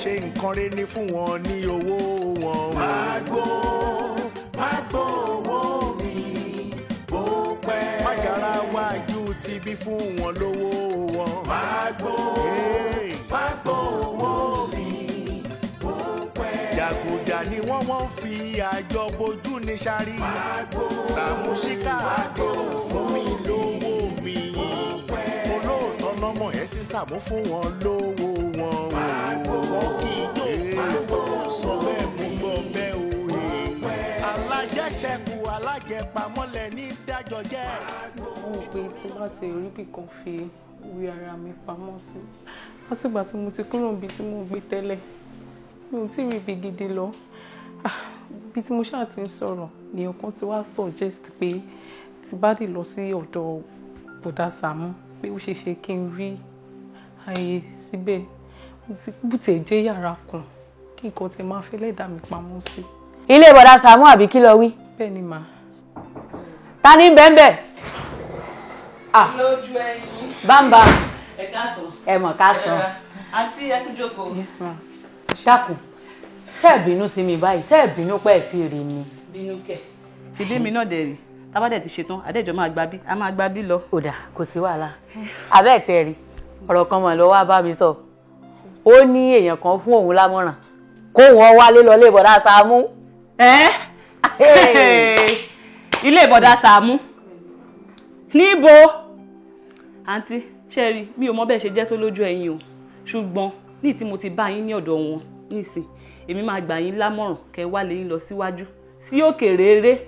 ṣe nǹkan rẹ̀ ní fún wọn ní owó wọn. Má gbó owó mi bó pẹ́. Má yára wájú ti bí fún wọn lówó wọn. Má gbó owó mi bó pẹ́. Jàgùjà ni wọ́n fi àjọ bojú ní sáré. Sàámú ṣíkà àdéhùn fún mi lówó mi. Olóòótọ́ lọ́mọ ẹ̀ sí Sàámú fún wọn lówó wọn. Wọ́n kì í jó sọ bẹ́ẹ̀ mú gbọ́ bẹ́ẹ̀ òye. Alájẹṣẹ́kù alájẹpamọ́lẹ̀ ní dájọ́ jẹ́. Mo pé tí bá ti rí bí kan fi orí ara mi pamọ́ sí látìgbà tí mo ti kúrò níbi tí mo gbé tẹ́lẹ̀ mi ò tí ì rí ibi gidi lọ. Bí tí mo ṣáà ti ń sọ̀rọ̀ ni ọkàn ti wá suggest pé tí bá dì lọ sí ọ̀dọ̀ bọ̀dá Sàámú pé ó ṣeé ṣe kí n rí ààyè síbẹ̀ bó tiẹ̀ jẹ́ yàrá kan kí nǹkan tí máa fẹ́ lẹ́dàá mi pamọ́ sí. Ilé bọ̀dá Sàámú àbí kí ló wí? Bẹ́ẹ̀ ni mà. Ta ni bẹ́ẹ̀ lójú ẹyin. Bámbá. Ẹ káàsán. Ẹ mọ̀ káàsán. Àǹtí ẹ kú jókòó. Yes ma. Dákun ṣé ẹ bínú sí mi báyìí ṣé ẹ bínú pé ẹ ti rí mi. Bínú kẹ̀. Ṣé bí mi náà dẹ̀ rí tábà dẹ̀ ti ṣetán àdéjọ́ máa gbá bí a máa gbá bí lọ. Ó dà kò sí wàhálà abẹ́ ẹ̀ tẹ́ rí ọ̀rọ̀ kan mọ̀ ló wá bá mi sọ ó ní èèyàn kan fún òun lámọ̀ràn kó wọn wálé lọ lé bọ̀dá Sàámú. Ilé bọ̀dá Sàámú níbo àǹtí ṣe rí mi ò mọ bẹ́ẹ̀ ṣe jẹ́ só lójú ẹ̀yin o ṣùgbọ́n ní tí mo ti bá yín ní ọ̀dọ̀ wọn nísìn èmi máa gbà yín lámọ̀ràn kẹ́ wá lè yín lọ síwájú sí òkè rere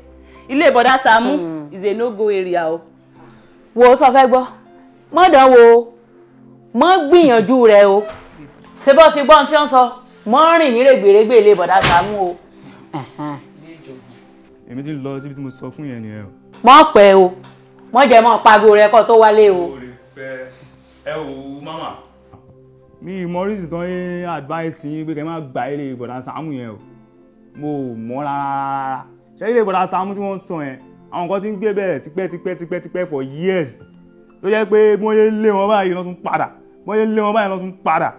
ilé bọ̀dá Sàámú is a no go area o. Wo sọ fẹ́ gbọ́ mọ́ dán wo mọ́ gbìyànjú rẹ o ṣé bọ́ ti gbọ́n tí wọ́n sọ mọ́ rìn ní règbèrègbè ilé bọ̀dá Sàámú o. Èmi ti lọ síbi tí mo sọ fún yẹn nìyẹn o. Mọ́ pẹ́ o mọ́ jẹ́ mọ́ pago rẹ kó tó wálé o. Ẹ wò mama. Mi Maurice tán yé advice yín pé kẹ́ máa gba ilé bọ̀dá Sàámú yẹn o. Mo mọ̀ rárá. Ṣé ilé bọ̀dá Sàámú tí wọ́n sọ yẹn àwọn kan ti ń gbé bẹ́ẹ̀ tipẹ́ for years. Tó jẹ́ pé mo yé lé wọn báyìí lọ tún padà. Mo yé lé wọn báyìí lọ tún padà.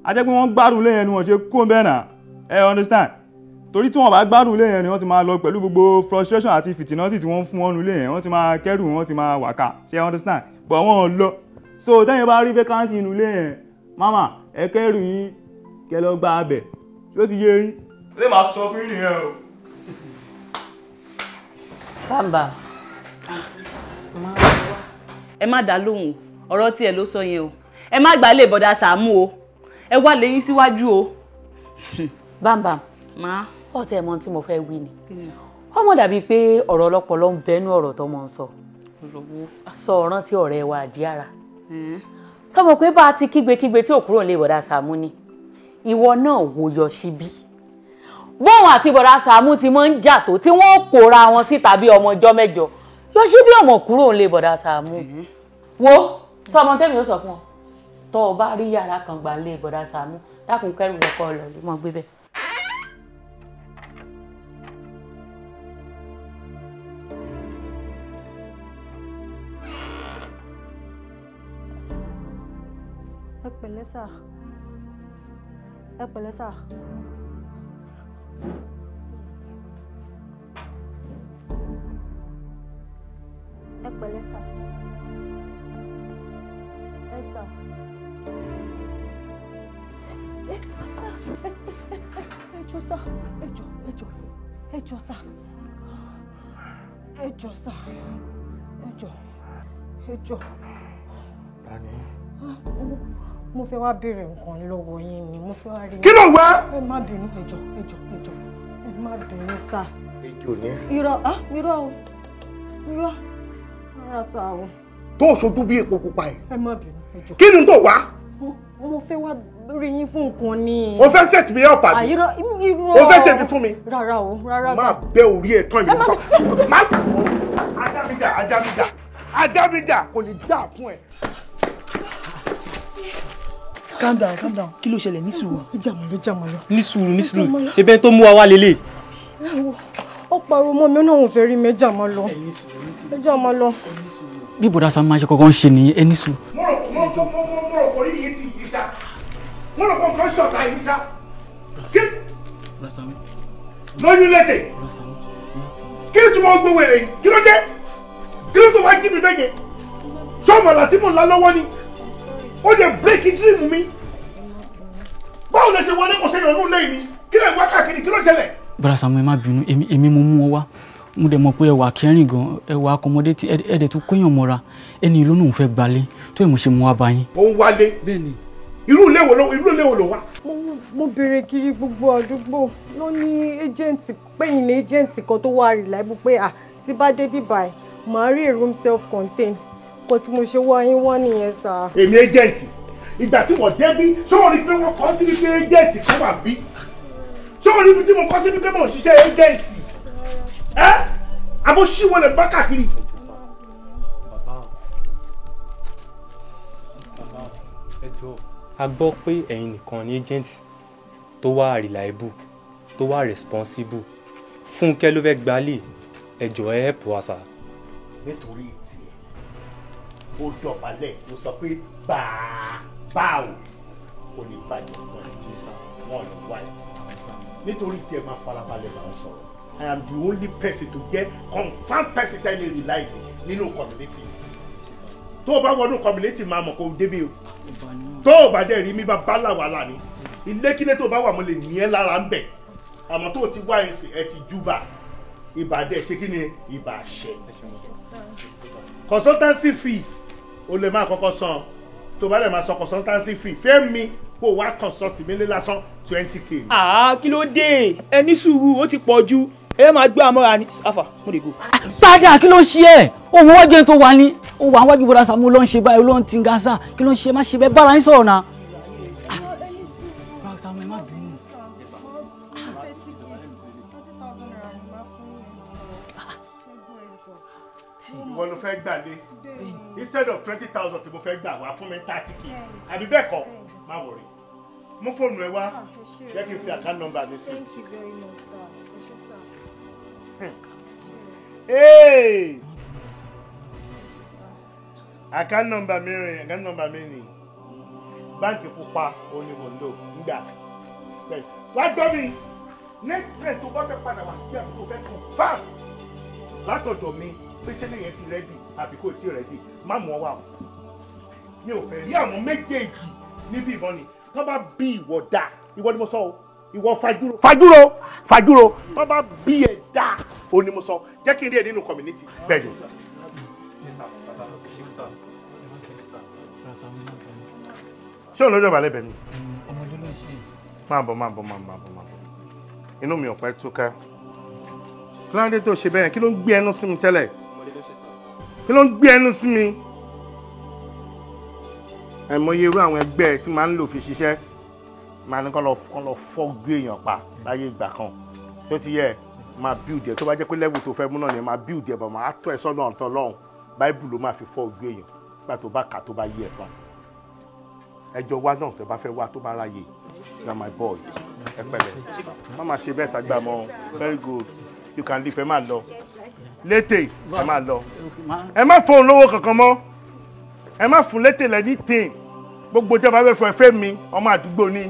A jẹ́ pé wọ́n gbádùn lé yẹn ni wọ́n ṣe kó bẹ́ẹ̀ náà. Ẹ understand? Torí tí wọ́n bá gbádùn lé yẹn ni wọ́n ti máa lọ pẹ̀lú gbogbo frustration àti fìtínọ́tì tí wọ́n fún wọn lé yẹn wọ́n ti máa kẹ́rù wọ́n ti máa wàkà. Ṣé understand? But wọ́n lọ. So tẹ́yìn bá rí vacancy inú ilé yẹn mama ẹ kẹ́rù yín kẹ́ lọ gba abẹ ṣó ti yé yín. Lè máa sọ fún yín nìyẹn o. Bàbá ẹ má dá lóhùn ọ̀rọ̀ tí ẹ ló sọ yẹn o ẹ má gbà lè bọ̀dá Sàámú o ẹ wá lè yín síwájú o. Bàbá má ọ̀tẹ̀ mọ́ tí mo fẹ́ wí ni ọmọ dàbí pé ọ̀rọ̀ ọlọ́pọlọ ń bẹnu ọ̀rọ̀ tó mọ̀ ń sọ sọ ọ̀ràn tí ọ̀rẹ́ wa àdíára sọmọ pé bá a ti kígbe tí ò kúrò lè bọ̀dá Sàámú ni ìwọ náà wò yọ síbí bóun àti bọ̀dá Sàámú ti máa ń jà tó tí wọ́n kóra wọn sí tàbí ọmọ ọjọ́ mẹ́jọ yọ síbí ọmọ kúrò lè bọ̀dá Sàámú wo sọmọ tẹ́mi ó sọ fún ọ tó o bá rí yàrá kan gbà lè bọ̀dá Sàámú dákun kẹrù ọkọ lọ ló mọ gbé bẹ́ẹ̀. Ẹ pẹ̀lẹ́ sà. Ẹ pẹ̀lẹ́ sà. Ẹ pẹ̀lẹ́ sà. Ẹ sà. Ẹ jọ̀ọ́ sà. Ẹ jọ̀ọ́ sà. Ẹ jọ̀ọ́ sà. Ẹ jọ̀ọ́. Tani? Mo fẹ́ wá béèrè nǹkan lọ́wọ́ yín ni mo fẹ́ wá rí. Kí ló ń wá? Ẹ má bínú ẹ jọ̀ọ́. Ẹ má bínú sà. Ejò ní. Irọ́ o. Rárá sà o. Tó ṣojú bí epo pupa ẹ̀. Ẹ má bínú ẹ jọ̀ọ́. Kí ni tó wá? Mo fẹ́ wá rí yín fún nǹkan ni. O fẹ́ set mi up àbí? Irọ́. O fẹ́ ṣe mi fún mi? Rárá o. Má bẹ́ orí ẹ̀ tán ìwọ sọ. Má Ajábíjà kò ní dá fún ẹ. Calm down. Kí ló ṣẹlẹ̀ ní sùúrù? Ẹ jà mọ́ lọ. Ní sùúrù. Ṣé bẹ́ẹ̀ tó mú wa wá lélẹ̀? Ó pariwo mọ́ mi náà òun fẹ́ rí mi ẹ jà mọ́ lọ. Bí bọ̀dá Sàámú máa ṣe kọ́kọ́ ń ṣe nìyẹn ẹ ní sùúrù. Mo rò orí yìí ti yí sá. mo rò pé nǹkan ṣọ̀tá yìí ṣá. lóyún lédè kí ló tún mọ gbowó èrè yìí kí ló dé kí ló tó wá jí mi bẹ́yẹn ṣọ́ọ̀mù ọ̀la tí mò ń la lọ́wọ́ ni ó lè bírèkì dírìmù mi báwo lè ṣe wọlé kò sẹ́yìn ọdún lẹ́yìn ni kí lè wá káàkiri kí ló ṣẹlẹ̀. Bọ́dà Saamu ẹ má bínú èmi mo mú wọn wá mo dẹ̀ mọ̀ pé ẹwà kẹrin gan ẹwà akọmọdé tí ẹ̀dẹ̀ tún kóyàn mọ́ra ẹni ìlú náà fẹ́ gbalé tó ẹ̀ mo ṣe mú wá bá yín. ó ń wálé bẹ́ẹ̀ni. irú ilé wo ló wá. mo béèrè kiri gbogbo àdúgbò ló ní ẹ́jẹ̀ǹtì pẹ́yìn ní ẹ́jẹ̀ǹtì kan tó wà reliable pé tí bá dé bíbá ẹ̀ màá rí a room self-contained kò tí mo ṣe wá yín wá nìyẹn sà. èmi ẹ́jẹ̀ǹtì ìgbà tí wọ́n débí ṣé wọ́n rí pé wọ́n kọ́ sí wípé ẹ́jẹ̀ǹtì kan wà bí ṣé wọ́n rí pé tí mo kọ́ sí wípé mo ṣiṣẹ́ ẹ́jẹ̀ǹtì àbọ̀ ṣíwọ́ lè bá káàkiri. a gbọ́ pé ẹ̀yin nìkan ni agent tó wà reliable tó wà responsible Fúnkẹ́ ló fẹ́ gbalé ẹ jọ̀ọ́ ẹ help wa sà. nítorí tiẹ̀ ó dọ̀bálẹ̀ ló sọ pé báwo ò ní bàjẹ́ fún ẹ wọn ní white nítorí tiẹ̀ máa farabalẹ̀ bá wọn sọ̀rọ̀. I am the only person to get confirmed person tell you reliable nínú community. Tó o bá wọnú community máa mọ̀ kó o débi o. Tó o bá dẹ̀ rí mi bá bá làwàlà ni. Ilé-kílé tó o bá wà mo lè ní ẹ́ lára ń bẹ̀. Àmọ́ tó o ti wá ẹ̀sìn ẹ ti júbà. Ìbàdẹ̀ ṣe kí ni ìbà ṣẹ. Consultancy fee o lè máa kọ́kọ́ san. Tó o bá dẹ̀ máa san consultancy fee fẹ́ mi kó o wá consult mi lé lásán 20k. Kí ló dé? Ẹ ní sùúrù ó ti pọ̀ jù. Ẹ máa gbé àmọ́ra ní afa mo lè go. Padà kí ló ń ṣe ẹ́? Òun wọ́n jẹ́ tó wà ní. Ó wà wájú Bọ́dà Saamu ló ń ṣe báyìí ló ń ti gásà. Kí ló ń ṣe má ṣe bẹ́ẹ̀ bára yín sọ̀rọ̀ náà. Bọ́dà Saamu ẹ má bínú. Ìwọ ló fẹ́ gbà lé. Instead of 20,000 tí mo fẹ́ gbà wá fún mi 30k. Àbí bẹ́ẹ̀ kọ́? Má worry. Mú fóònù ẹ wá. Jẹ́ kí n fi account number mi sí. Thank you very much, sir. Hey! Account number mi ni. Báńkì pupa òní mo lò nígbà. Wá gbọ́ mi. Next time tó bá fẹ́ padà wá sí àbí tó fẹ́ confirm látọ̀dọ̀ mi pé ṣé lèyẹn ti ready àbí kò tí ready má mú ọ wá o. Mi ò fẹ́ rí àwọn méjèèjì níbi ìbọn ni. Tó bá bí ìwọ dá ìwọ ni mo sọ o. Ìwọ fajúro wọ́n bá bí ẹ̀ dá o ni mo sọ jẹ́ kí n rí ẹ nínú community bẹ́ẹ̀ ni. ṣé òun lójú ọ̀bàlẹ̀ bẹ̀ mi. Ọmọdé ló ń ṣe. máa bọ̀ inú mi ò pẹ́ túká kí ló ń dé tó ṣe bẹ́ẹ̀ kí ló ń gbé ẹnu sí mi tẹ́lẹ̀ kí ló ń gbé ẹnu sí mi. àìmọye irú àwọn ẹgbẹ́ tí máa ń lò fi ṣiṣẹ́ máa ní kán lọ fọ́ gbé èèyàn pa láyé ìgbà kan tó ti yẹ máa build ẹ tó bá jẹ́ pé level tó fẹ́ mú náà ni máa build ẹ bọ̀ máa tọ́ ẹ sọ́nà ọ̀tọ̀ lọ́hùn báíbù ló máa fi fọ́ gbé èèyàn nígbà tó bá kà tó bá yí ẹ̀ tán ẹjọ́ wa náà tó bá fẹ́ wá tó bá ráyè you are my boy ẹ pẹ̀lẹ́ má máa ṣe bẹ́ẹ̀ sàgbà mọ́ very good you can leave ẹ máa lọ létè ẹ máa lọ ẹ má fóun lówó kankan mọ́ ẹ má fún létè lẹ́ni tèè gbogbo jẹ́ bá fẹ́ fọ ẹ̀fẹ́ mi ọmọ àdúgbò ni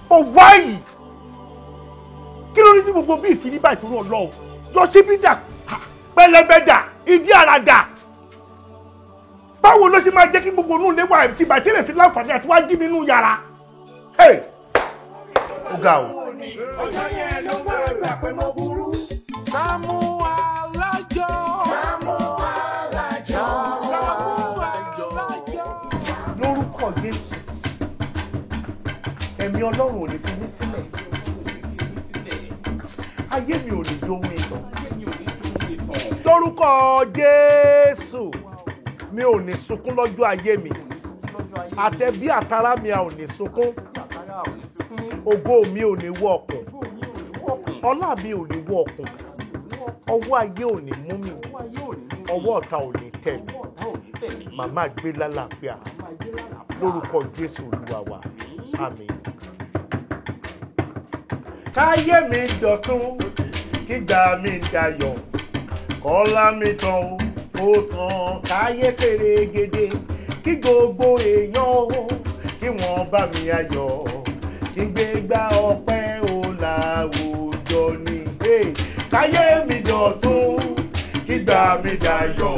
ó wáyì kí ló ní sí gbogbo bí ìfìdí báyìí tó rọ lọ lọ sí bí dà pẹlẹbẹ dà ìdí ara dà báwo ló ṣe máa jẹ́ kí gbogbo inú ilé wa ti bàtẹ́ lè fi láǹfààní àti wá jí mi nínú yàrá ó ga o. ọjọ́ yẹn ló máa gbà pé mo burú. Saamu Alajo. Saamu Alajo. Saamu Alajo. Lórúkọ Jésù ẹ̀mí Ọlọ́run ò ní fi mí sílẹ̀ ayé mi ò ní dohun ìtàn lórúkọ Jésù mi ò ní sunkún lọ́jọ́ ayé mi àtẹ̀bí àtàrà mi ò ní sunkún ògo mi ò ní wọ ọ̀kùn ọlá mi ò ní wọ ọ̀kùn ọwọ́ ayé ò ní mú mi ọwọ́ ọ̀tá ò ní tẹ̀ mí màmá gbé lálàáfíà lórúkọ Jésù Olúwa wa àmín. káyé mi dọ̀tún kígbà mi dayọ̀ kọ́lá mi tán ó tán káyé pèrègèdè kí gbogbo èèyàn kí wọ́n bá mi ayọ̀ kí n gbé gbá ọpẹ́ o láwùjọ ni káyé mi dọ̀tún kí gbà mí dayọ̀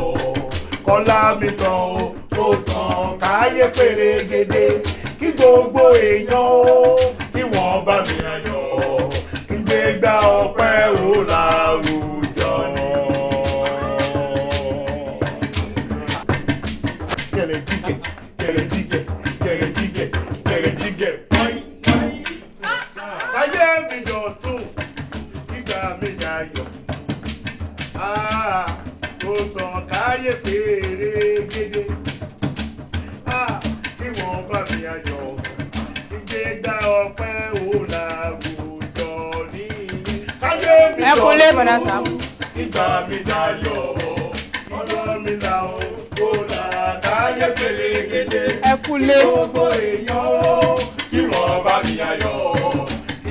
kọ́lá mi tán o kó tán káyé pèrègèdè kí gbogbo èèyàn kí wọ́n bá mi ayọ̀ kí n gbé gbá ọpẹ́ o láwùjọ ni. Káyé pèrègèdè kí wọ́n bá mi ayọ̀ ìgbéga ọpẹ́ ò láwùjọ ní káyé mi jọ ìgbà mi dayọ̀ ọjọ́ mi là ó kó là káyé pèrègèdè gbogbo èèyàn kí wọ́n bá mi ayọ̀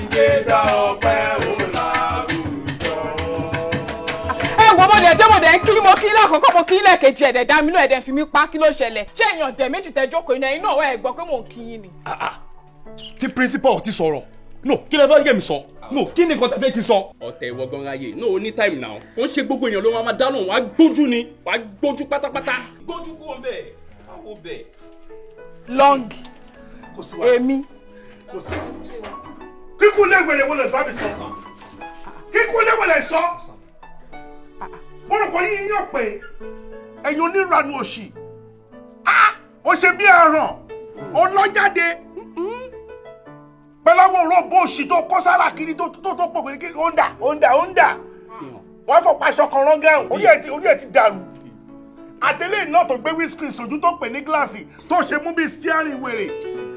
ìgbéga ọpẹ́ ò mọ̀dẹ̀ kí mo kí lákòókò mo kí lẹ́ẹ̀kejì ẹ̀dẹ̀ dá mi náà ẹ̀dẹ̀ fi mí pa kí ló ṣẹlẹ̀ ṣé èèyàn dẹ̀ méjì tẹ jókòó iná inú ọ̀wọ́ ẹ̀ gbọ́ pé mò ń kí yín ni. tí principal ti sọ̀rọ̀ no kí lè fẹ́ yé mi sọ no kí ni nǹkan tẹ fẹ́ kí n sọ. ọ̀tẹ̀ ìwọ gan ráyè no o ní time now ó ń ṣe gbogbo èèyàn ló máa dáná wàá gbójú ni wàá gbójú pátápátá. gbójú kúrò bẹ́ẹ̀ káwọ́ bẹ́ẹ̀. long èmi. kíkú lẹ́gbẹ̀rẹ̀ wọlé bá mi sọ kíkú lẹ́gbẹ̀rẹ̀ sọ mo rò pé yín yàn pé ẹ̀yin onírànú òṣì ó ṣe bí ẹ̀ràn ọlọ́jáde pẹ̀láwọ̀ òróbó òṣì tó kọ́ sára kiri tó pọ̀ pé kí ó ń dà wọ́n fọ paṣọ kan rọ́ngẹ́ orí ẹ̀ ti dàrú àtẹlẹ́ náà tó gbé windscreen sójú tó pè ní gíláàsì tó ṣe mú bí steering wèrè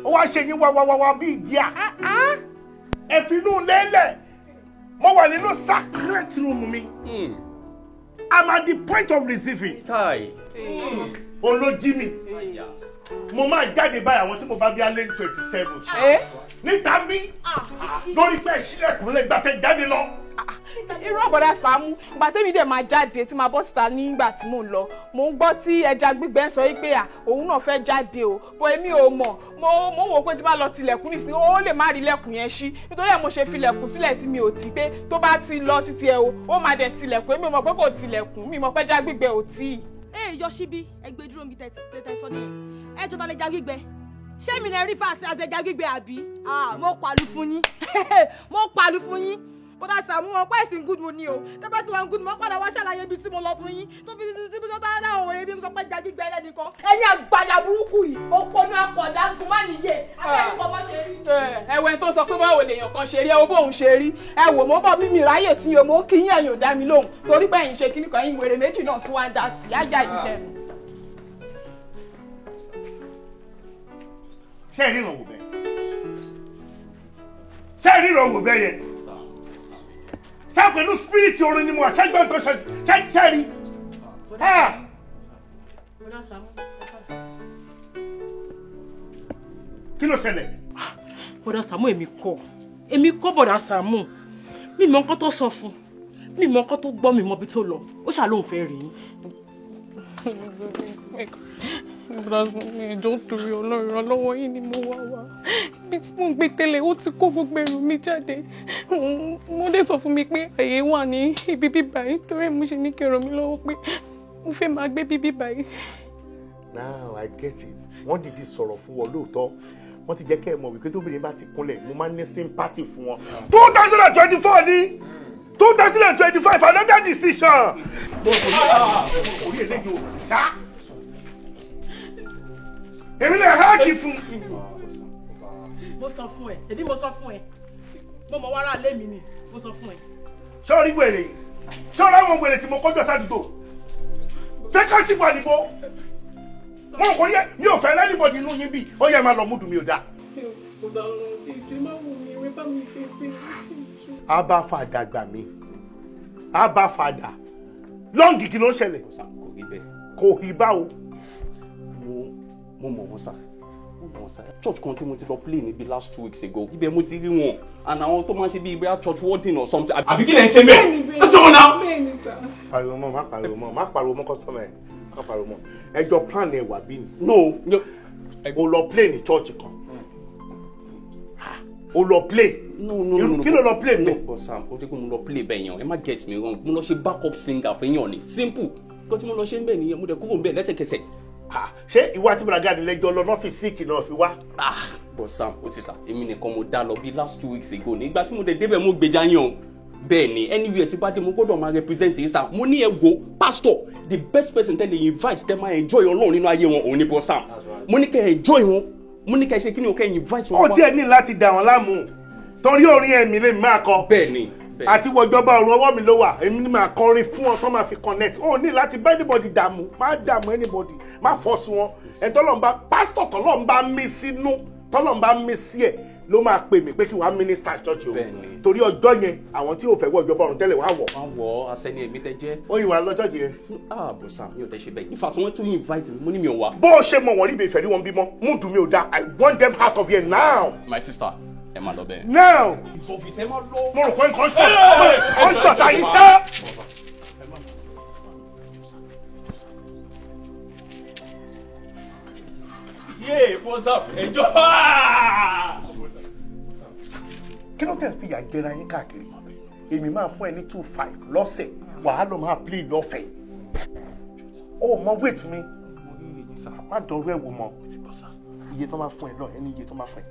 ó wá ṣe yín wá bí ìdíà ẹ̀fínú lẹ́lẹ̀ mo wà nínú sacred room mi. I'm at the point of receiving. Olójí mi. Mo máa jáde báyìí àwọn tí mo bá bí alẹ́ 27. Níta bí lórí pé sílẹ̀kùn lè gbàtẹ́ jáde lọ. Irú ọ̀bọ̀dá Sàámú, ìgbà tẹ́mi dẹ̀ máa jáde tí máa bọ́ síta nígbà tí mò ń lọ. Mo ń gbọ́ tí ẹja gbígbẹ́ ń sọ wípé òun náà fẹ́ jáde o. Bọ̀ èmi ò mọ̀. Mo wò pé tí bá lọ tilẹ̀kùn nísìnyí, ó lè má rí ilẹ̀kùn yẹn ṣí. Nítorí ẹ̀ mo ṣe filẹ̀kùn sílẹ̀ tí mi ò tì pé tó bá ti lọ títí ẹ o, ó máa dẹ̀ tilẹ̀kùn. Èmi ò mọ̀ pé kò tilẹ̀kùn. Mi mọ̀ pé ẹja gbígbẹ́ ò tí. Yọ̀ṣíbí ẹgbẹ́ dúró mi tẹ̀tẹ̀ sọ nìyẹn. Ẹ jọta lè já gbígbẹ. Ṣé mi lè rí fàṣẹ àṣẹjà gbígbẹ àbí? Mo pàlù fún yín. Mo pàlù fún yín. Bọ́dà Sàámú wọn pẹ́ ìsìn good mo ní o. Tẹ́pẹ́ tí wọ́n good mo padà wá ṣàlàyé ibi tí mo lọ fún yín. Tó fi títí tó tá dáhùn òwe bí mo sọ pé já gbígbẹ ẹlẹ́nìkan. Ẹ̀yin àgbàyà burúkú yìí, òpónú akọ̀dá tún má nìyẹ. Abẹ́rẹ́ kọ́ bọ́ ṣe rí. Ẹ̀wẹ̀ tó sọ pé báwo lèèyàn kan ṣe rí ẹ wo bóun ṣe rí. Ẹ wò mo bọ̀ mímì ráyè tí o mo kí yín ẹ̀yin ò dá mi lóhùn. Torí pé ẹ̀yin ṣe kíní kan ẹ̀yin wèrè méjì náà tún wá ń dá sí ájá ìdílé mi. Ṣé ìríran wò bẹ́ẹ̀? Ṣé ìríran wò bẹ́ẹ̀ yẹn? Ṣé pẹ̀lú spirit orin ni mo wà ṣẹ́gbẹ́ tó ṣe rí? Kí ló ṣẹlẹ̀? Bọ̀dá Sàámú èmi kọ́ bọ̀dá Sàámú. Mi mọ nǹkan tó sọ fún, mi mọ nǹkan tó gbọ́, mi mọ ibi tó lọ. Ó ṣàlóhùn fẹ́ rí yín. Ìjọ torí Ọlọ́run lọ́wọ́ yìí ni mo wá. Ibi tí mo ń gbé tẹ́lẹ̀ ó ti kó gbogbo ẹrù mi jáde. Wọ́n dẹ̀ sọ fún mi pé àyè wà ní ibi bíbá yìí torí mo ṣe ní kí ràn mí lọ́wọ́ pé mo fẹ́ máa gbé bíbí báyìí. Now I get it. Wọ́n dìde sọ̀rọ̀ fún wọn lóòótọ́. Wọ́n ti jẹ́ kẹ́ ẹ mọ̀ wípé tóbìnrin bá ti kúnlẹ̀ mo máa ń ní sympathy fún wọn. 2024 ni 2025 another decision. Orí eléyìí o ṣá. Èmi lè háàkì fún. Mo sọ fún ẹ, ṣèbí mo sọ fún ẹ. Mo mọ̀ wàrà lé mi ni, mo sọ fún ẹ. Ṣé orí wèrè yìí? Ṣé orí àwọn wèrè tí mo kọjọ sádùúgbò? Fẹ́kọ̀sì wà níbo? Mo kò yẹ mi ò fẹ́ lẹ́nìbọ̀dì inú yín bí ó yẹ máa lọ múdù mi ò dá. Abáfàdà gbà mí. Abáfàdà. Lọ́ǹgì kí ló ń ṣẹlẹ̀? Kò rí bá o. Mo mọ̀ wọ́n sá. Church kan tí mo ti lọ play níbi last 2 weeks ago. Ibẹ̀ mo ti rí wọn. And àwọn tó máa ń ṣe bí ibẹ̀ church warden or something. Àbí kí lẹ̀ ń ṣe bẹ́ẹ̀? Ẹ sọ̀rọ̀ náà. Pariwo mọ́, má pariwo mọ́ customer ẹ̀. Má pariwo mọ́. Ẹjọ́ plan ẹ̀ wà bí ni. No. O lọ play ní church kan. o lọ play. No. Kí ló lọ play mi? But Sam, kò tẹ́ kó mo lọ play bẹ́ẹ̀ yẹn, ẹ má get me wrong, mo lọ ṣe backup singer fẹ́yàn ni, simple. Kó tí mo lọ ṣe ń bẹ̀ nìyẹn, mo dẹ̀ kúrò ń bẹ̀ lẹ́sẹ̀kẹsẹ̀. Ṣé ìwà tí Bùrọ̀dá lẹ́jọ́ lọ lọ́fíìsì síìkì náà fi wá? But Sam, ó ti sà, èmi nìkan mo dá lọ bí last 2 weeks ago, nígbà tí mo dẹ̀ débẹ̀ mo gbèjà yín o. Bẹ́ẹ̀ ni, anywhere tí bá dé mo gbọ́dọ̀ máa represent yín sà, mo ní ẹ wo pastor, the best person tell you invite them máa enjoy Ọlọ́run nínú ayé wọn òun ni Bro Sam. Mo ní kẹ́ enjoy wọn, mo ní kẹ́ ṣe kí ni o kẹ́ invite wọn. Ó tiẹ̀ ní láti dà wọ́n láàmú torí orin ẹ̀mí lè máa kọ. Bẹ́ẹ̀ ni. Àti wọjọba ọ̀run ọwọ́ mi ló wà, èmi ni máa kọrin fún ọ tó máa fi connect. Ó ní láti bá anybody dààmú, má dààmú anybody, má force wọn. Ẹ̀ tọ́lọ́mbà pásítọ̀ tọ́lọ́mbà mí sínú, tọ́lọ́mbà mí sí ẹ̀ ló máa pè mí pé kí wàá minister church o. Torí ọjọ́ yẹn àwọn tí ò fẹ́ wọ ìjọba ọ̀run tẹ́lẹ̀ wá wọ̀. Wọ́n wọ asẹ́ni èmi tẹ́ jẹ́. Ó yìí wà lọ́jọ́ yẹn. Bro Sam, mi ò tẹ́ ṣe bẹ́ẹ̀. In fact, wọ́n tún invite mi, mo ní mi ò wá. Bó o ṣe mọ̀ wọ́n rí ibi ìfẹ́ rí wọn bímọ, múdù mi ò dáa. I want them out of here now. My sister, ẹ máa lọ bẹ́ẹ̀. Now. Ìsòfìtẹ́ máa lọ. Mo rò pé nǹkan ṣọ̀tà yìí ṣá. Yeah, what's up? Enjoy! Kí ló tẹ̀ fi ìyà jẹra yín káàkiri? Èmi máa fún ẹ ní 2,500 lọ́sẹ̀, wàá lọ máa play lọ́fẹ̀ẹ́. Ó mọ wait mi. Má dọ̀rọ̀ ẹ̀ wò mọ́. Iye tó máa fún ẹ lọ, ẹni iye tó máa fún ẹ.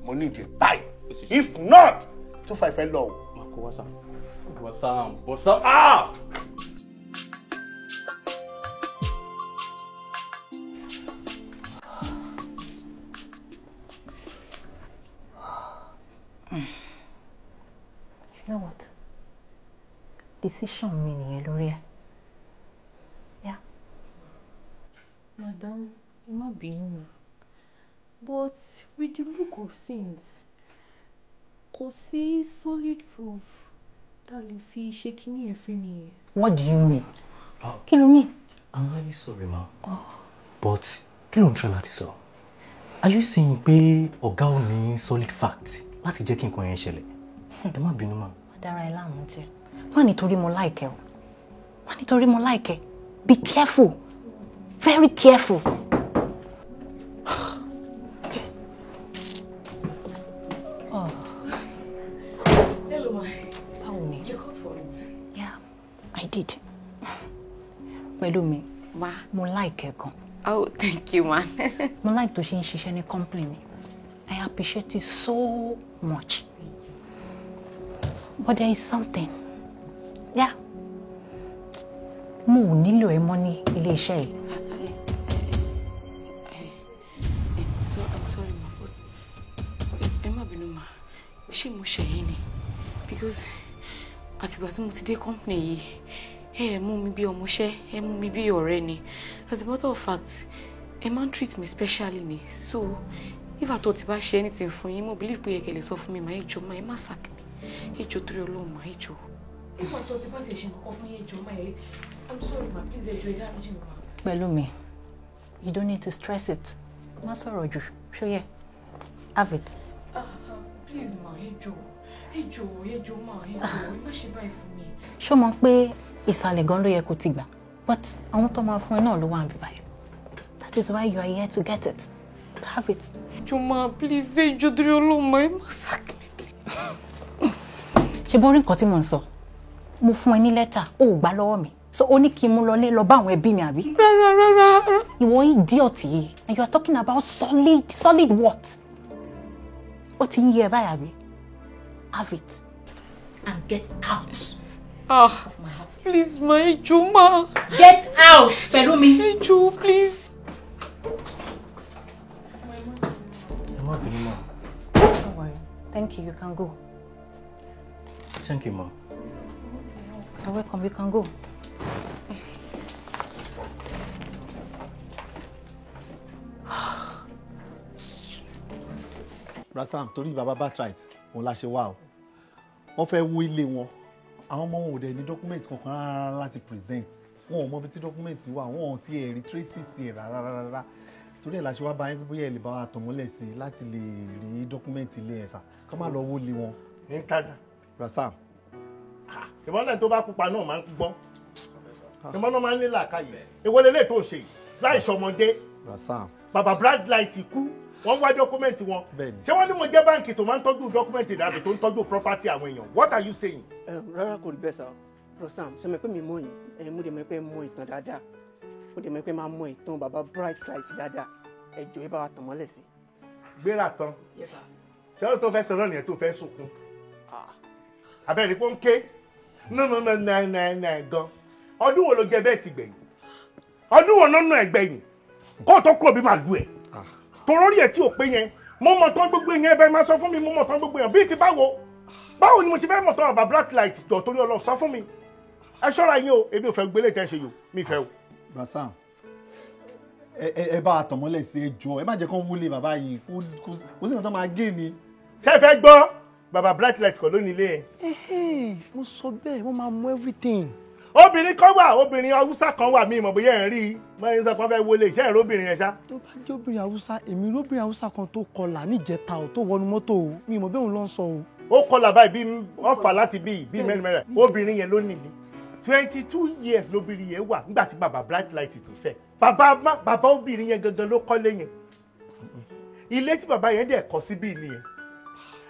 Mo ní ìdí báyìí. If not, 2,500 lọ. Má kó wá Sam. Bro Sam. You know what? Decision mi nìyẹn lórí ẹ. Yeah. Madam, ẹ má bínú. But with the look of things, kò sí solid proof tá a lè fi ṣe kíní ẹ̀ fi nìyẹn. What do you mean? Kí ló mean? I'm really sorry, ma. But kí ló ń try láti sọ? Are you saying pé ọ̀gá ò ní solid fact láti jẹ́ kí nǹkan yẹn ṣẹlẹ̀? Ẹ má bínú ma. Dára ẹ láàmú tí. Má nítorí mo like ẹ o. Má nítorí mo like ẹ. Be careful. Very careful. Okay. Oh. Hello, ma. Báwo ni? You called for me? Yeah, I did. Pẹ̀lú mi. Ma. Mo like ẹ gan. Oh, thank you, ma. Mo like tó ṣe ń ṣiṣẹ́ ní company mi. I appreciate you so much. But there is something. Yeah. Mo ò nílò ẹ mọ́ ní ilé iṣẹ́ yìí. I'm sorry, ma, but ẹ má bínú, ma. Ṣé mo ṣe yín ni? Because àtìgbà tí mo ti dé company yìí, ẹ mú mi bí ọmọṣẹ́, ẹ mú mi bí ọ̀rẹ́ ni. As a matter of fact, ẹ máa ń treat me specially ni. So, if I thought bá ṣe anything fún yín, mo believe pé ẹ kẹ́ lè sọ fún mi, ma, ẹ jọ̀ọ́, ma, ẹ má sack mi. Ẹ jọ̀ọ́ torí Ọlọ́run, ma, ẹ jọ̀ọ́. If I thought bá ṣe nǹkan fún yín, ẹ jọ̀ọ́, ma, I'm sorry, ma, please, ẹ jọ̀ọ́, ẹ dáríjì mi, ma. Pẹ̀lú mi, you don't need to stress it. Má sọ̀rọ̀ jù, ṣó yẹ? Have it. Please, ma, ẹ jọ̀ọ́, ma, ẹ jọ̀ọ́, ẹ má ṣe báyìí fún mi. Ṣó mọ̀ pé ìsàlẹ̀ gan ló yẹ kó ti gbà, but àwọn tó máa fún ẹ náà ló wà níbí báyìí. That is why you are here to get it. Have it. Ma, please, ẹ jọ̀ọ́ torí Ọlọ́run, ma, ẹ má sack mi, please. Ṣé bó rí nǹkan tí mò ń sọ? Mo fún ẹ ní lẹ́tà, ó ò gbà lọ́wọ́ mi. So ó ní kí n mú lọ lé lọ bá àwọn ẹbí mi àbí? Rárá. Ìwọ idiot yìí, and you are talking about solid what? Ó ti ń yé ẹ báyìí àbí? Have it and get out. Of my house. Please, ma, ẹ jọ̀ọ́, ma. Get out, pẹ̀lú mi. Ẹ jọ̀ọ́, please. Ẹ má bínú, ma. Don't worry. Thank you, you can go. Thank you, ma. You're welcome, you can go. Brasam, torí bàbá Batright, òun la ṣe wá o. Wọ́n fẹ́ wó ilé wọn. Àwọn ọmọ wọn ò dẹ̀ ní document kankan rárá láti present. Wọn ò mọ ibi tí document wà, wọn ò tí ẹ̀ rí traces ẹ̀ rárá. Torí ẹ̀ la ṣe wá bá yín pé bóyá ẹ lè bá wa tàn mọ́lẹ̀ sí i láti lè rí document ilé ẹ̀ sà. Ká má lọ wó ilé wọn. Ní tájà. Brasam. Ìmọ̀lẹ̀ tó bá pupa náà máa ń gbọ́n. Ìmọ̀ náà máa ń ní làákàyè. Èwo lélẹ̀ tó ń ṣe láì ṣọmọdé. Brasam. Bàbá Bright Light kú. wọ́n wá dọ́kúmẹ́ǹtì wọn ṣé wọ́n ní mo jẹ́ báǹkì tó máa ń tọ́jú dọ́kúmẹ́ǹtì dàbí tó ń tọ́jú property àwọn èèyàn what are you saying. rárá kò rí bẹ́ẹ̀ sá Rosam ṣe mọ̀ pé mi mọ̀ yín mo dẹ̀ mọ̀ pé mọ̀ ìtàn dáadáa mo dẹ̀ mọ̀ pé máa mọ̀ ìtàn bàbá bright light dáadáa ẹ jọ̀ọ́ ẹ bá wa tàn mọ́lẹ̀ sí. gbéra tán ṣé o tó fẹ́ sọ̀rọ̀ nìyẹn tó fẹ́ sunkún abẹ́rẹ́ pé ó ń ké gan ọdún wo ló jẹ bẹ́ẹ̀ ti gbẹ̀yìn ọdún wo ló nù ẹ̀ gbẹ̀yìn kó o tó kúrò bí màlúù ẹ̀ torórí ẹ̀ tí ò pé yẹn mo mọ̀ tán gbogbo yẹn bẹ́ẹ̀ máa sọ fún mi mo mọ̀ tán gbogbo yẹn bíi ti báwo ni mo ti fẹ́ mọ̀ tán bàbá black light jọ torí Ọlọ́run sọ fún mi ẹ ṣọ́ra yín o ebi ò fẹ́ gbélé tẹ́ ṣe yò mí fẹ́ o. Rasam ẹ bá a tàn mọ́lẹ̀ sí ẹjọ́ ẹ má jẹ́ kán wúlé bàbá yìí kò sí nǹkan tó máa gé ni. ṣé ẹ fẹ́ gbọ́ bàbá black light kọ́ lónìí ilé ẹ̀. mo sọ bẹ́ẹ̀ wọ́n máa mú everything. obìnrin kan wà obìnrin Haúsá kan wà mí ìmọ̀ bóyá ẹ̀ ń rí i mọ́rin sọ pé wọ́n fẹ́ wọlé iṣẹ́ ìró obìnrin yẹn ṣá. tó bá jẹ́ obìnrin Haúsá èmi róbìnrin Haúsá kan tó kọlà níjẹta ò tó wọnú mọ́tò o mi ìmọ̀ bẹ́ẹ̀ òun ló ń sọ o. ó kọlà báyìí bí wọ́n fà láti bí mẹ́rin obìnrin yẹn ló nìyí 22 years lóbìnrin yẹn wà nígbà tí bàbá bright light tó fẹ́ bàbá obìnrin yẹn gangan ló kọ́lé yẹn ilé tí bàbá yẹn dẹ̀ kọ́ síbí nìyẹn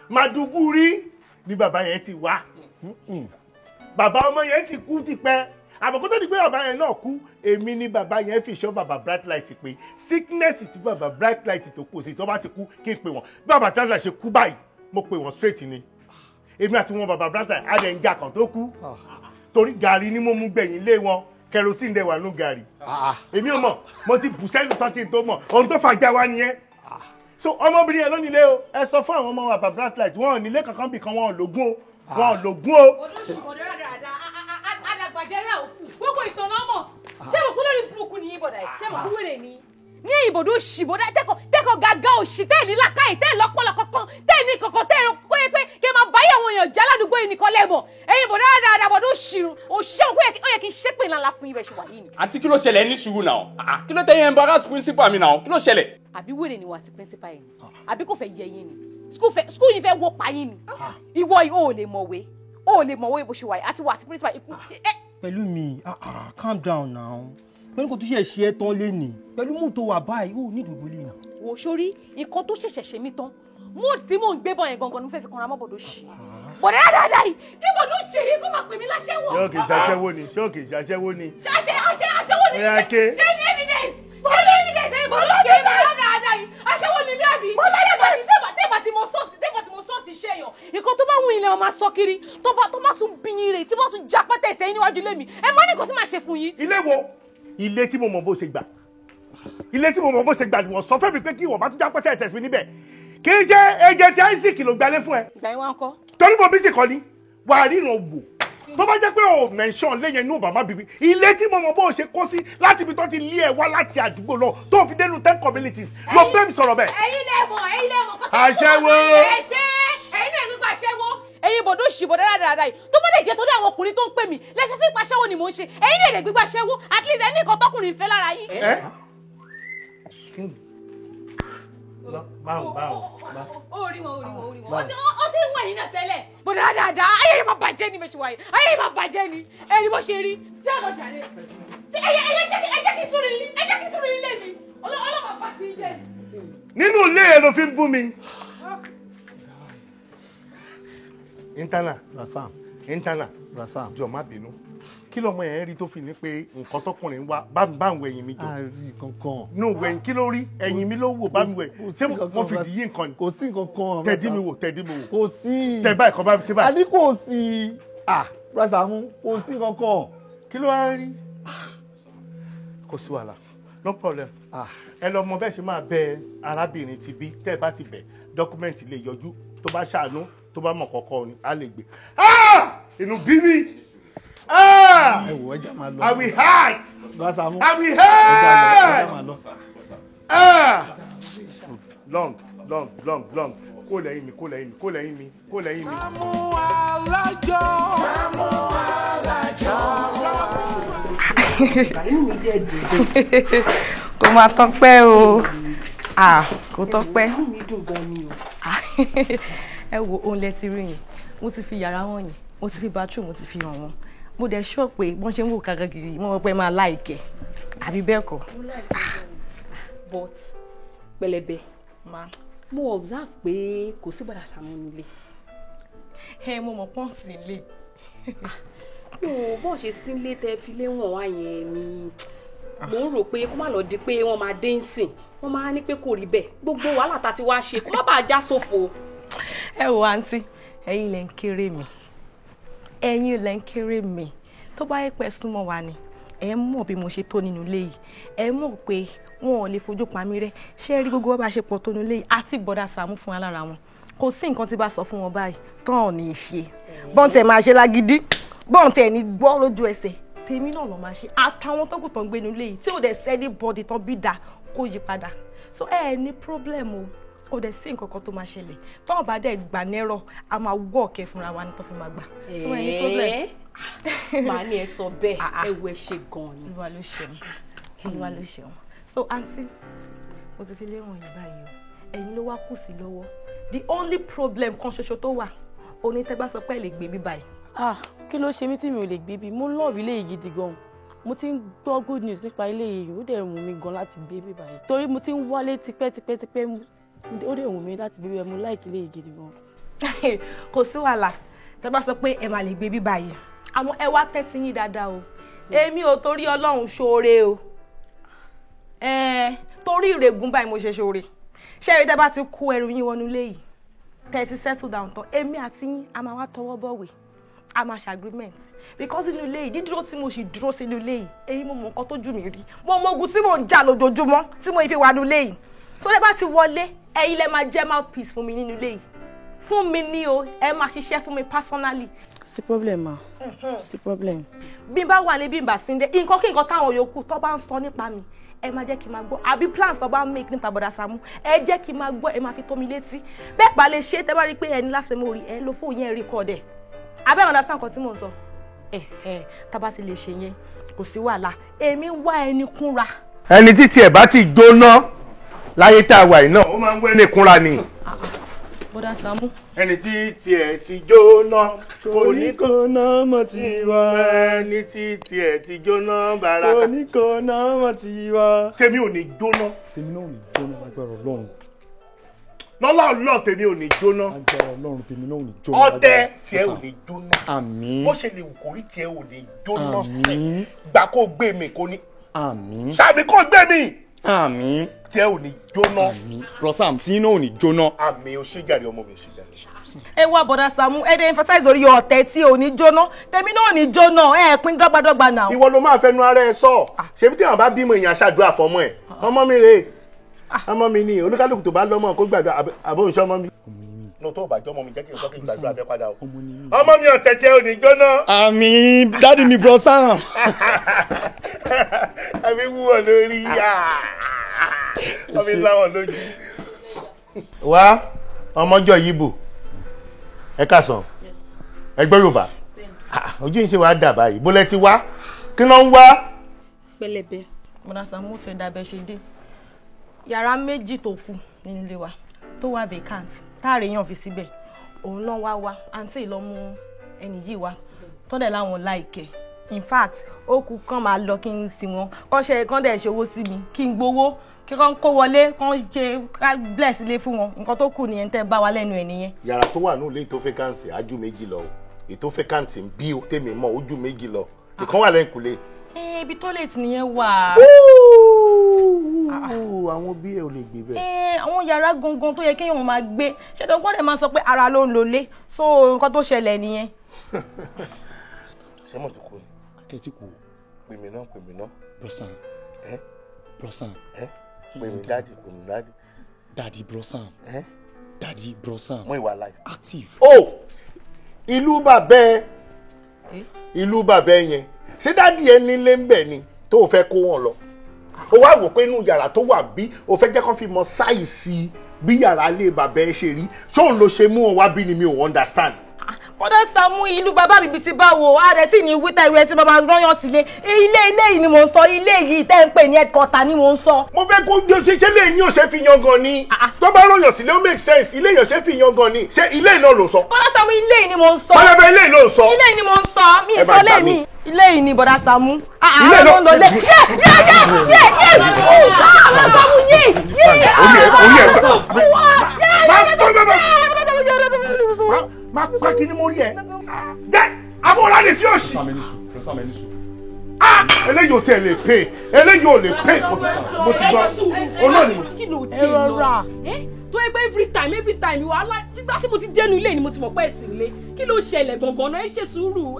Maduguri ni bàbá yẹn ti wá bàbá ọmọ yẹn ti kú tipẹ́ àbùkù tó di pé bàbá yẹn náà kú èmi ni bàbá yẹn fi ṣọ́ bàbá bright light pé sickness tí bàbá bright light tó kù sí tó bá ti kú kí n pè wọ́n bí bàbá bright light ṣe kú báyìí mo pè wọ́n straight ni èmi àti wọn bàbá bright light adẹ̀ ń jà kan tó kú torí gàrí ni mo mú gbẹ̀yìn lé wọn kerosene dẹ̀ wà nù gàrí èmi ò mọ̀ mo ti bù sẹ́nu tán kí n tó mọ̀ ohun tó fàjà wa nìyẹn so ọmọbìnrin yẹn ló nílé o ẹ sọ fún àwọn ọmọ bàbá bright light wọn ò nílé kankan bì kan wọn ò lògùn o wọn ò lògùn o. olóṣùwọ̀n dáradára àdàgbàjẹ́rẹ́ òkú gbogbo ìtàn lọ́mọ ṣé mo kú lórí burúkú ni yín bọ̀dà yìí ṣé mo kú wèrè ni. ní ìbòdó òṣìbòdà tẹ́kọ̀ gàgà òṣì tẹ́ẹ̀ ní làkàì tẹ́ẹ̀ lọ́pọ̀lọ́ kankan tẹ́ẹ̀ ní kankan tẹ́ẹ̀ kó yẹ pé kí ẹ máa báyìí àwọn èèyàn jẹ́ aládùúgbò yìí nìkan lẹ́mọ̀ ẹ̀yin bòdà dáadáa bòdó òṣìrù òṣìṣẹ́ òkú ó yẹ kí n ṣépè ńlá fún ibẹ̀ ṣe wà yìí ni. àǹtí kí ló ṣẹlẹ̀ ní sùúrù náà kí ló tẹ yẹn embarrass principal mi náà kí ló ṣẹlẹ̀. àbí wèrè ni wà àti principal yẹn àbí kò fẹ́ yẹ yín ni school yìí fẹ́ wó pa yín ni ìwọ yìí ò lè mọ̀wé bó ṣe wà yìí àti wà àti principal ikú. pẹ̀lú mi calm down now pẹ̀lú kò tó ṣe é tán lé ní pẹ̀lú mú tó wà báyìí ó ní ìdògbò lè nà. wò sórí nǹkan tó ṣẹ̀ṣẹ̀ ṣe mí tán mood tí mò ń gbé bọ̀ yẹn gangan ni mo fẹ́ fi kanra mọ́ bọ̀dọ̀ ṣì bọ̀dọ̀ dáadáa yìí kí bọ̀dọ̀ ṣì rí kó máa pè mí láṣẹ́wó. ṣé òkè ṣàṣẹ́wó ni ṣé òkè ṣàṣẹ́wó ni. aṣẹ́wó ni ṣé ní evidence ṣé ní evidence ẹ̀yìn bọ̀dọ̀ ṣe é dáadáa yìí aṣẹ́wó ni mí àbí. tẹ́gbà tí mo sọ́ọ̀sì ṣe yàn nǹkan tó bá wù ilẹ̀ ọmọ sọ kiri tó bá tún bìyìn rè tí wọ́n tún já pẹ́tẹ́ ìsẹ́yìn níwájú ilé mi ẹ mọ́ ní nǹkan tí màá ṣe fún yín. ilé wo ilé tí mo mọ̀ bó ṣe gbà ni wọ́n sọ fẹ́ mi pé kí ìwọ̀n bá tún já pẹ́tẹ́ ẹ̀sẹ̀ mi níbẹ̀ kì í ṣe ẹ̀jẹ̀ tí Isaac ló gbalé fún ẹ. ìgbà yín wá ń kọ́. torí mo bí sì kọ́ ni wà á ríran wò tó bá jẹ́ pé o mention lẹ́yìn inú bàbá bíbí ilé tí mo mọ̀ bó ṣe kó sí láti ibi tó ti lé ẹ wá láti àdúgbò lọ tó fi dénú 10 communities ló bẹ́ẹ̀ mi sọ̀rọ̀ bẹ́ẹ̀. ẹ̀yin lè mọ̀ aṣẹ́wó. ẹ̀yin náà gbígbà aṣẹ́wó. ẹ̀yin bòdó ṣì bòdó dáadáa yìí tó bá lè jẹ́ torí àwọn ọkùnrin tó ń pè mí lẹ́sẹ̀ fún ipa aṣẹ́wó ni mò ń ṣe ẹ̀yin náà lè gbígbà aṣẹ́wó at least ẹni nǹkan tọkùnrin fẹ́ lára yín. orí wọn ó ti ń wẹ̀ yín náà tẹ́lẹ̀ bòdó dáadáa ayé yìí máa bàjẹ́ ni bẹ́ẹ̀ ṣe wáyé ayé yìí máa bàjẹ́ ni ẹni bó ṣe rí tí a lọ jàre ẹ jẹ́ kí túrú yín lé mi ọlọ́mọ bá ti jẹ́ ni. nínú ilé ẹ ló fi ń bú mi. Intana jọ má bínú kí lọmọ yẹn rí tó fi ní pé nǹkan tọkùnrin wá bá ń wẹ ẹ̀yìn mi jọ. àárí kankan. nù wẹ̀yìn kí ló rí ẹ̀yìn mi ló wò bá mi wẹ̀ ṣé mo fìdí yí nǹkan ni. kò sí kankan. tẹ̀dí mi wò. kò sí. tẹ̀ báyìí kan bá mi ṣe báyìí. àní kò sí. Saamu kò sí kankan. kí ló wá rí. kò sí wàhálà no problem. ẹ lọ mọ bẹ́ẹ̀ ṣe máa bẹ arábìnrin ti bí tẹ́ ẹ bá ti bẹ̀ dọ́kúmẹ́ǹtì lè yọjú tó bá ṣàánú tó bá mọ̀ kọ̀ọ̀kan ni a lè gbé. inú bí mi. ẹ wò ẹja máa lọ. I will hurt. Saamu. I will hurt. long kó lẹ́yìn mi. Saamu Alajo. kò máa tọ́pẹ́ o kò tọ́pẹ́. ẹ wo ohun lẹ ti rí yẹn mo ti fi yàrá wọn yẹn mo ti fi bathroom mo ti fi hàn wọn mo dẹ̀ sọ pé wọ́n ṣe ń wò kágagiri wọ́n mọ̀ pé máa láìkẹ́ àbí bẹ́ẹ̀ kọ́. but pẹlẹbẹ mo observe pé kò sí bọ̀dá Sàámú nílé. Mo mọ̀ pọ́n sí ilé. Bọ́n ṣe sílé tẹ fi lé wọn wá yẹn ni mo ń rò pé kó má lọ di pé wọ́n máa dé ń sìn wọ́n máa ní pé kò rí bẹ́ẹ̀ gbogbo wàhálà tá ti wá ṣe kó má bàa já sófo. Ẹ wo àǹtí ẹ̀yin lẹ ń kéré mi ẹ̀yin lẹ ń kéré mi tó bá yẹ pé súnmọ́ wa ni ẹ mọ̀ bí mo ṣe tó nínú ilé yìí ẹ mọ̀ pé wọn ò lè fojú pa mí rẹ́ ṣé rí gbogbo bá ṣe pọ̀ tó nínú ilé yìí àti bọ̀dá Sàámú fún alára wọn kò sí nǹkan tí bá sọ fún wọn báyìí tán ò ní í ṣe bọ́n tẹ̀ máa ṣe lágídí bọ́n tẹ̀ ní gbọ́ lójú ẹsẹ̀ tèmi náà lọ máa ṣe àtàwọn tó kù tán gbé nínú ilé yìí tí ò dẹ̀ sẹ́ni bọ́dì tán bí dà kó yí padà so ẹ ní problem o kò dẹ̀ sí nǹkan kan tó máa ṣẹlẹ̀ tọ́wọ́n bá dẹ̀ gbà nẹ́rọ̀ a máa wọ́ ọ̀kẹ́ fúnra wa ní tó fi máa gbà so ẹ ní problem. Màá ní ẹ sọ bẹ́ẹ̀ ẹ wo ẹ ṣe gan-an ni. Olúwa ló ṣeun Olúwa ló ṣeun so aunty mo ti fi léwọ̀n yìí báyìí o ẹ̀yin ló wá kù sí lọ́wọ́ the only problem kan ṣoṣo tó wà onítẹ́gbà sọ pé ẹ lè gbé bí báyìí. Kí ló ṣe mí tí mi ò lè gbé bí mo lọ́ọ̀bù ilé yìí gidi gan-an mo ti ń gbọ́ good news nípa ilé yìí ó dẹ̀ wù mí gan láti gbé bí báyìí torí mo ti ń wálé tipẹ́tipẹ́ ó dẹ̀ wù mí láti gbé bí báyìí mo like ilé yìí gidi gan. Kò sí wàhálà tẹ́gbà sọ pé ẹ máa lè gbé bí báyìí àmọ́ ẹ wá tẹ́tí yín dáadáa o èmi ò torí Ọlọ́run ṣoore o torí ìrègùn báyìí mo ṣe ṣoore ṣé ẹ̀rí tẹ́ bá ti kó ẹrù yín wọnú ilé yìí tẹ́ ti settle down tán èmi àti yín a máa wá tọwọ́ bọ̀wé a máa ṣe agreement because inú ilé yìí dídúró tí mo sì dúró sí inú ilé yìí èyí mo mọ nǹkan tó jù mí rí mo mọ ogun tí mò ń jà lójoojúmọ́ tí mo fi wà nínú ilé yìí tó lè bá ti wọlé ẹ̀yin lẹ máa jẹ́ mouthpiece fún mi nínú ilé yìí fún mi ní o ẹ máa ṣiṣẹ́ fún mi personally. Sí problem ma sí problem. Bí n bá wà ní bí n bá sí ndé nǹkan kí nǹkan táwọn yòókù tó bá ń sọ nípa mi ẹ máa jẹ́ kí n máa gbọ́ àbí plans tó bá ń make nípa bọ̀dá Sàámú ẹ jẹ́ kí n máa gbọ́ ẹ máa fi tó mi létí bẹ́ẹ̀ bá lè ṣe tẹ́ bá rí pé ẹni láti mú orí ẹ lo fóònù yẹn record ẹ̀ abẹ́ ọ̀dà sáǹkan tí mò ń sọ tá bá ti lè ṣe yẹn kò sí wàhálà èmi wá ẹni kúnra. ẹni títí ẹ̀ bá ti jóná láyé tá a wà yìí náà ó máa ń wẹ́ ní kúnra ni. Bọ̀dá Sàámú. ẹni tí tiẹ̀ ti jóná oníkóná mọ̀ ti wá. ẹni tí tiẹ̀ ti jóná bàrà. oníkóná mọ̀ ti wá. tèmi ò ní jóná. tèmi náà ò ní jóná lágbára Ọlọ́run. lọ́lá ọlọ́ọ̀ tèmi ò ní jóná. lágbára Ọlọ́run tèmi náà ò ní jóná. ọdẹ tiẹ̀ ò ní jóná. àmín. bó ṣe lè wù kórí tiẹ̀ ò ní jóná sẹ́. gbà kó gbé mi kó ní. àmín. sàbí kó gbé mi. àmín. tiẹ̀ ò ní jóná. àmín. Rosam tí náà ò ní jóná. àmín o ṣé jàre ọmọ mi ṣé jàre. ẹ wá bọ̀dá Sàámú ẹ dé emphasize orí ọ̀tẹ̀ tí ò ní jóná tèmi náà ò ní jóná ẹ pín dọ́gbadọ́gba náà. ìwọ ló máa fẹnu ara ẹ sọ ṣebí tí wọn bá bímọ èèyàn aṣáàdúrà fọmọ ẹ ọmọ mi rèé ọmọ mi ni olúkálùkù tó bá lọ́mọ kó gbàdúrà àbó ń ṣe ọmọ mi. no tó bá jọ ọmọ mi jẹ́ kí n sọ kí n gbàdúrà fẹ́ padà o. ọmọ mi ọ̀tẹ̀ tí ẹ ò ní jóná. àmín dádì mi bro Sam. àmì wúwo lórí àmì láwọn lójú. wá ọmọjọ yìí bò ẹ káàsán ẹ gbọ́ Yorùbá ojú yìí ṣe wàá dà báyìí bólẹ́ ti wá kí ló ń wá. pẹlẹbẹ. Bọ̀dá Sàámú fẹ́ dábẹ́ ṣe dé yàrá méjì tó kù nínú ilé wa tó wà vacant táàrí yàn fi síbẹ̀ òun náà wá àǹtí lọ mú ẹni yìí wá tọ́dẹ̀ láwọn láìkẹ́ in fact ó kù kán máa lọ kí n sì wọn kọ́ṣẹ́ kán dẹ̀ ṣòwò sí mi kí n gbowó kí kán kó wọlé kán ṣe bless ilé fún wọn nǹkan tó kù nìyẹn tẹ́ bá wa lẹ́nu ẹ̀ nìyẹn. yàrá tó wà nílé tó fẹ́káǹsì ájú méjì lọ ètò fẹ́káǹsì ń bí tèmi mọ́ ojú méjì lọ ìkan wà lẹ́yìn kùlé. ibi toilet nìyẹn wà. àwọn bí ẹ ò lè gbé bẹ́ẹ̀. àwọn yàrá gangan tó yẹ kéèyàn máa gbé ṣètò gbọ́dọ̀ dẹ̀ máa sọ pé ara ló ń lọlé so nǹkan tó ṣẹlẹ̀ nìyẹn. ṣé mo ti kú ni. ẹ ti kú. pè mí náà. Brosan. Brosan. pè mí dáàdì. Daddy Brosan. Daddy Brosan. mo ìwà láì. active. ìlú bàbẹ́ yẹn ṣé dáàdì ẹ nílé ń bẹ̀ ni tó o fẹ́ kó wọn lọ o wá wò pé inú yàrá tó wà bí o fẹ́ jẹ́ kó fi mọ sáìsì bí yàrá ilé bàbá ẹ ṣe rí ṣóun ló ṣe mú ọ wá bí ni mi ò understand. Bọ̀dá Sàámú ìlú bàbá mi ti bá wo ààrẹ tí ní wíta ìwé tí bàbá rányàn sílé ilé yìí ni mò ń sọ ilé yìí tẹ́ ń pè ní headquarter ni mò ń sọ. mo fẹ́ kó bí o ṣe lé yín ò ṣe fi yan gan ni tó bá rányàn sílé ó make sense ilé yìí ò ṣe fi yan gan ni ṣé ilé náà ló sọ. Bọ̀dá Sàámú ilé yìí ni mò ń sọ. pẹlẹbẹ ilé yìí ló sọ. ilé yìí ni mò ń sọ mi sọ lé mi ilé yìí ni Bọ̀dá Sàámú. ilé náà ló lé yé máa pa kí ni mo rí ẹ. jẹ́ àbúrò ní sí òsì. eléyìí ò tẹ̀ lè pè eléyìí ò lè pè mo ti gbọ́ olóòní mo. kí ló dé lọ tó yẹ pé every time wàhálà nígbà tí mo ti dénú ilé ni mo ti mọ̀ pé ẹ̀sìn ilé kí ló ṣẹlẹ̀ gangan náà ẹ ṣe sùúrù.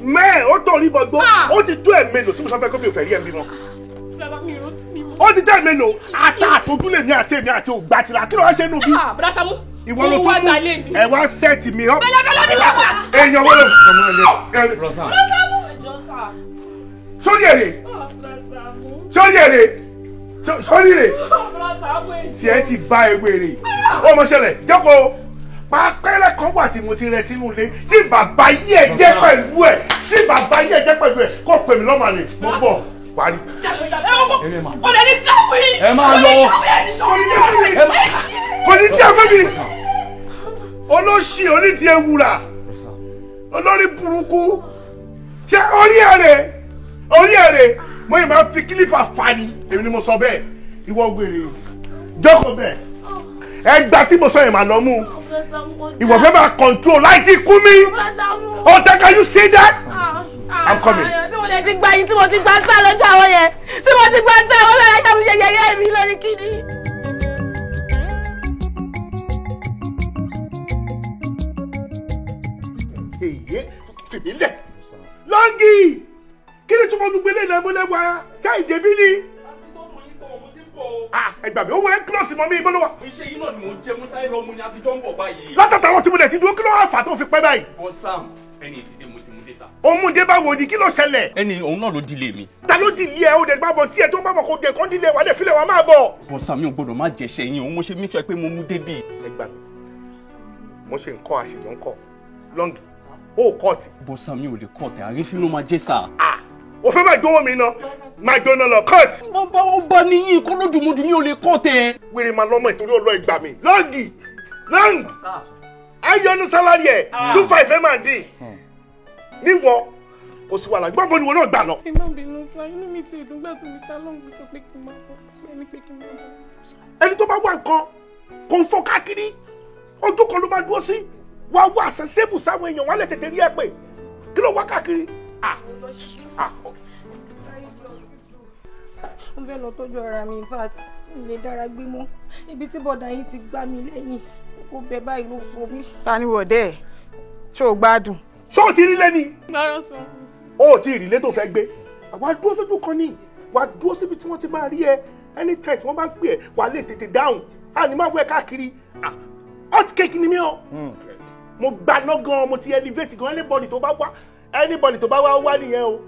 mẹ́ẹ̀ ó tọ̀ orí bọ̀gbọ́ ó ti tó ẹ̀ mélòó tí mo sọ fẹ́ kó mi ò fẹ́ rí ẹ̀ bímọ. ó ti tẹ́ ẹ̀ mélòó ata àtọ́júlẹ̀ mi àti èmi àti ògbà tìlà kí ló wá ṣe nù bí. ìwọ ló tún mú ẹ wá sẹ́ẹ̀tì mi ọ́ èèyàn wọ́n lè sórí èrè tí ẹ ti bá ewé rè ó mọ ṣẹlẹ̀ jókòó pàápẹ́rẹ́ kan wà tí mo ti rẹ sínú ilé tí bàbá yí ẹ jẹ́ pẹ̀lú ẹ̀ kó pè mí lọ́mọ àlè mo bọ̀ parí. ẹ máa lọ. kò ní jẹ́ fún mi olóṣì onídìí ewúrà olórí burúkú ṣé orí ẹ̀rẹ̀ mo yìí máa fi kílípà fani èmi ni mo sọ bẹ́ẹ̀ ìwọ gbèrè jókòó bẹ́ẹ̀ ẹgbà tí mo sọ yẹn máa lọ mú ìwọ fẹ́ máa control láì tí kú mi ọ̀tá can you say that I'm coming. tí mo lè ti gba yín tí mo ti gba sá lọ́jọ́ àwọn yẹn tí mo ti gba sá àwọn lọ́jọ́ àwọn yẹyẹ mi lórí kíni. èyí fìmí lẹ̀ lọ́ngì kí ni túbọ̀ gbogbo eléyìí náà mọ́lẹ́ wá ṣá ìjẹ̀bí ni. ẹgbà mi ó wọ ẹ́ kílọ̀sì mọ́ mi ìbọn ló wà. iṣẹ́ yìí náà ni mò ń jẹ musa ẹ̀rọ mu ni a ti jọ ń bọ̀ báyìí. látàtà àwọn tí mo dẹ̀ ti dúró kí ló wà fà tó fi pẹ́ báyìí. bọ́ Sam ẹni tí dé mo ti mú dé sá. òun dé báwo ni kí ló ṣẹlẹ̀. ẹni òun náà ló dilé mi. ta ló dilé ẹ o dẹ̀ bá bọ̀ tí ẹ tó bá bọ̀ kó dẹ̀ kó dilé wa dẹ̀ filẹ̀ wa máa bọ̀. bọ́ Sam mi ò gbọ́dọ̀ má jẹ ṣẹ́yìn òun mo ṣe mí sọ pé mo mú débì. ẹgbà mi mo ṣe nǹkan àṣejọ ńkọ lọ́ngì ó kọ́ọ̀tì. bọ́ Sam mi ò lè kọ́ọ̀tì àrífín ló máa jẹ́ sá. o fẹ́ máa gbówó mi ná máa gbóná lọ kọ́ọ̀tì. ó bá níyìn kó lódùmọdù mi ò lè kọ́ọ̀tì ẹ. wèrè máa lọ́mọ ìtorí ọlọ́ ìgbà mi lọ́ngì ayọ́nu sálárì ẹ̀ 2.5 máa dín níwọ̀ kò sí wàhálà gbọ́n bó ni wọn náà gbà lọ. ẹ má bínú fún inú mi ti ìdúgbà tí Mr. Long sọ pé kí n máa bọ̀ ẹni pé kí n máa bọ̀. ẹni tó bá wá nǹkan kò ń fọ káàkiri ojú kan ló máa dúró sí wàá wá àṣẹṣẹ́bù sáwọn èèyàn wọn lè tètè rí ẹ pé kí ló wá káàkiri. mo fẹ́ lọ tọ́jú ara mi in fact ilé dára gbé mọ́ ibi tí bọ̀dà yìí ti gbá mi lẹ́yìn kó bẹ báyìí ló fò mí. ta ni wọ̀dẹ́ ẹ̀ ṣé o gbádùn. ṣé o ti rí lẹ́ni. gbọ́dọ̀ sọ. o ò tí ì rí ilé tó fẹ́ gbé wàá dúró sójú kan ní wàá dúró síbi tí wọ́n ti máa rí ẹ anytime tí wọ́n bá ń pè ẹ́ wàá lè tètè dáhùn àní máa wọ ẹ káàkiri hot cake ni mí o mo gbaná gan mo ti elevate gan anybody tó bá wá wá nìyẹn o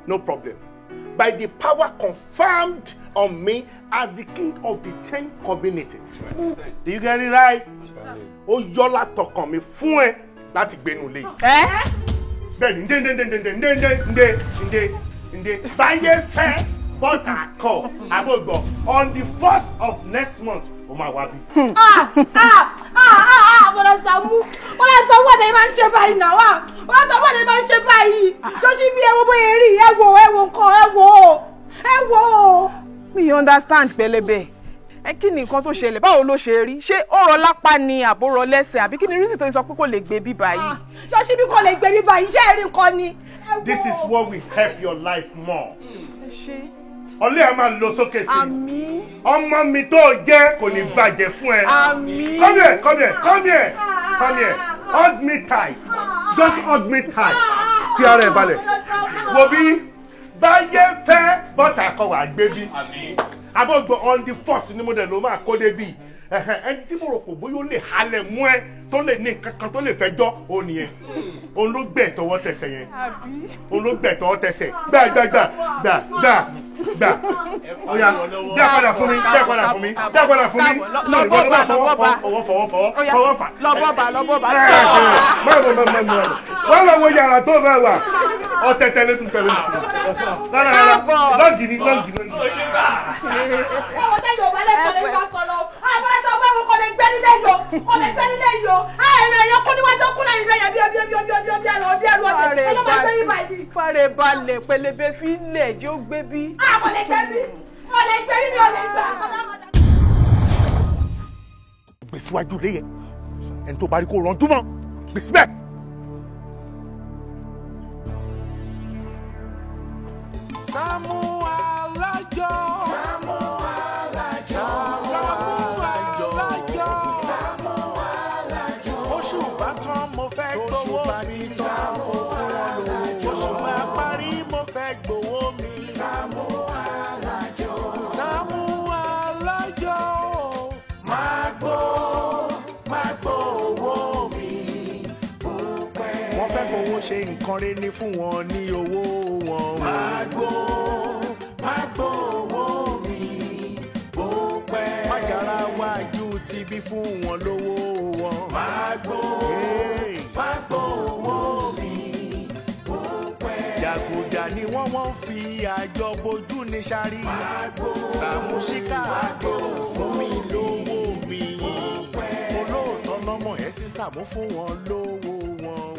no problem by the power confirmed on me as the king of the 10 communities. Do you get it right? ó yọ látọkàn mi fún ẹ láti gbénu lé yìí. bẹ́ẹ̀ni ǹdẹ báyé fẹ́ bọ́tà kọ àbọ̀gbọ̀ on the 1st of next month ó máa wá bí. bọ́dà Sàámú ọ̀dẹ̀ máa ń ṣe báyìí náà wá bọ́dà Sàámú ọ̀dẹ̀ máa ń ṣe báyìí jọ́sí bí ẹwọ́ bóyá rí ẹwọ́ nǹkan ẹwọ́. mi understand pẹlẹbẹ ẹ kí ni nǹkan tó ṣẹlẹ̀ báwo ló ṣe rí ṣé ó rọ lápá ni àbó rọ lẹ́sẹ̀ àbí kí ni reason tó sọ pé kò lè gbé bí báyìí. jọ́sí bí kò lè gbé bí báyìí ṣé ẹ rí nǹkan ni. This is what will help your life more. ọlẹ́ a máa lọ sókè sí i ọmọ mi tó jẹ́ kò ní bàjẹ́ fún ẹ. Come here hug me tight just hug me tight kí ara ẹ balẹ̀ wo bí báyé fẹ́ bọ́tà kọ wà gbé bí abọ́gbọ̀n on the 1st ni mo dẹ̀ ló máa kó dé bí ẹni tí mo rò pé bóyá ó lè halẹ̀ mú ẹ tó lè ní kankan tó lè fẹjọ́ ó nìyẹn òun ló gbẹ̀ tọwọ́ tẹsẹ̀ yẹn òun ló gbẹ̀ tọwọ́ tẹsẹ̀ gbà oya dá padà fún mi náà ìwọ ló bá fọwọ́ fà. lọ́bọ̀bà. wọ́n lọ wo yàrá tó bá wà ọ̀tẹ̀tẹ̀ lẹ́tùn tẹ̀lé rárá lọ́ọ̀gì ni. ọmọ tẹ́ yóò wálé kọ́lé bá sọ̀rọ̀ àwọn ẹ̀sọ́ pé wọn kò lè gbẹ́ nílé yọ ẹ̀rọ ẹ̀yọ kó níwájú kún lẹ́yìn lẹ́yìn bí ẹrù ọ̀dẹ̀ ọlọ́mọ ẹgbẹ́ yìí báyìí. fàrẹ̀ balẹ̀ pẹlẹbẹ fi lẹ̀ jẹ́ ó gbé bí. àwọn lè gbẹ́ bí ọ̀lẹ́ ìgbẹ́rí mi ọ̀lẹ́ ìgbà. Gbèsíwájú lé yẹn ẹni tó bá rí kó rànjú mọ́ gbèsè bẹ́ẹ̀. Saamu Alajo. Saamu Alajo. Saamu Alajo. Saamu Alajo. Oṣù bá tán mo fẹ́ gbowó mi. Saamu Alajo. Oṣù máa parí mo fẹ́ gbowó mi. Saamu Alajo. Saamu Alajo. Máa gbó owó mi. Wọ́n fẹ́ fowó ṣe nǹkan rẹ̀ ní fún wọn ní owó wọn. Máa gbó owó mi bó pẹ́. Májàra wájú ti bí fún wọn lówó wọn. Máa gbó owó mi bó pẹ́. Jàgùjà ni wọ́n fi àjọ bojú ní sáré. Saamu Alajo fún mi lówó mi. Olóòótọ́ lọ́mọ ẹ̀ sí Saamu fún wọn lówó wọn.